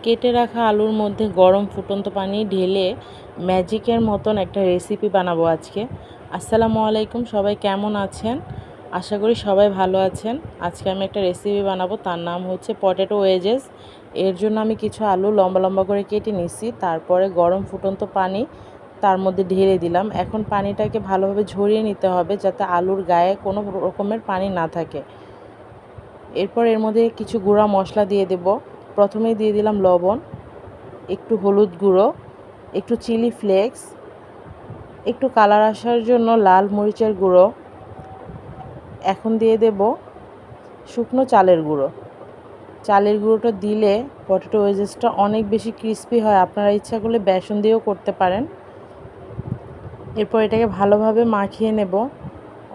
কেটে রাখা আলুর মধ্যে গরম ফুটন্ত পানি ঢেলে ম্যাজিকের মতন একটা রেসিপি বানাবো আজকে। আসসালামু আলাইকুম, সবাই কেমন আছেন? আশা করি সবাই ভালো আছেন। আজকে আমি একটা রেসিপি বানাবো, তার নাম হচ্ছে পটেটো ওয়েজেস। এর জন্য আমি কিছু আলু লম্বা লম্বা করে কেটে নিছি, তারপরে গরম ফুটন্ত পানি তার মধ্যে ঢেলে দিলাম। এখন পানিটাকে ভালোভাবে ঝরিয়ে নিতে হবে যাতে আলুর গায়ে কোনো রকমের পানি না থাকে। এরপর এর মধ্যে কিছু গুঁড়া মশলা দিয়ে দেব। প্রথমেই দিয়ে দিলাম লবণ, একটু হলুদ গুঁড়ো, একটু চিলি ফ্লেক্স, একটু কালার আসার জন্য লাল মরিচের গুঁড়ো। এখন দিয়ে দেব শুকনো চালের গুঁড়ো। চালের গুঁড়োটা দিলে পটেটো ওয়েজেসটা অনেক বেশি ক্রিস্পি হয়। আপনারা ইচ্ছা করলে বেসন দিয়েও করতে পারেন। এরপর এটাকে ভালোভাবে মাখিয়ে নেব।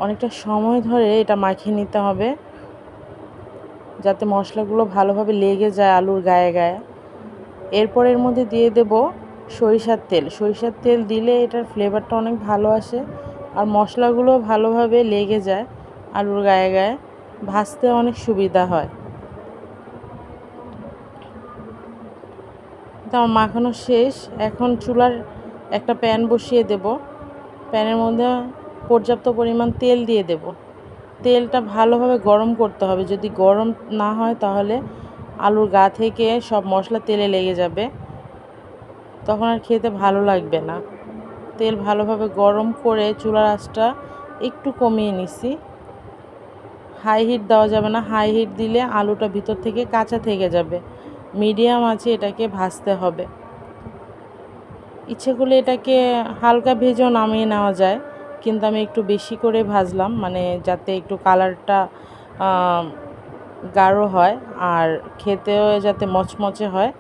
অনেকটা সময় ধরে এটা মাখিয়ে নিতে হবে যাতে মশলাগুলো ভালোভাবে লেগে যায় আলুর গায়ে গায়ে। এরপর এর মধ্যে দিয়ে দেব সরিষার তেল। সরিষার তেল দিলে এটার ফ্লেভারটা অনেক ভালো আসে আর মশলাগুলো ভালোভাবে লেগে যায় আলুর গায়ে গায়ে, ভাজতে অনেক সুবিধা হয়। তো আমার মাখানো শেষ। এখন চুলার একটা প্যান বসিয়ে দেব। প্যানের মধ্যে পর্যাপ্ত পরিমাণ তেল দিয়ে দেব। তেলটা ভালোভাবে গরম করতে হবে। যদি গরম না হয় তাহলে আলুর গা থেকে সব মশলা তেলে লেগে যাবে, তখন আর খেতে ভালো লাগবে না। তেল ভালোভাবে গরম করে চুলার আঁচটা একটু কমিয়ে নিছি। হাই হিট দেওয়া যাবে না, হাই হিট দিলে আলুটা ভিতর থেকে কাঁচা থেকে যাবে। মিডিয়াম আঁচে এটাকে ভাজতে হবে। ইচ্ছে করলে এটাকে হালকা ভেজেও নামিয়ে নেওয়া যায়, কিন্তু আমি একটু বেশি করে ভাজলাম, মানে যাতে একটু কালারটা গাঢ় হয় আর খেতেও যাতে মচমচে হয়।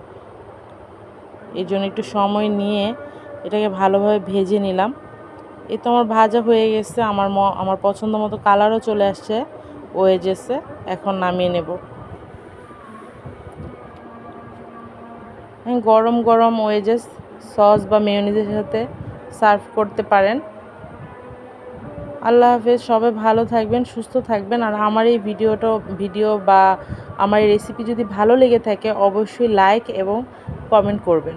এই জন্য একটু সময় নিয়ে এটাকে ভালোভাবে ভেজে নিলাম। এই তো আমার ভাজা হয়ে গেছে, আমার পছন্দ মতো কালারও চলে আসছে ওয়েজেসে। এখন নামিয়ে নেব। গরম গরম ওয়েজেস সস বা মেয়োনিজের সাথে সার্ভ করতে পারেন। আল্লাহ হাফেজ, সবাই ভালো থাকবেন, সুস্থ থাকবেন। আর আমার এই ভিডিও বা আমার এই রেসিপি যদি ভালো লেগে থাকে অবশ্যই লাইক এবং কমেন্ট করবেন।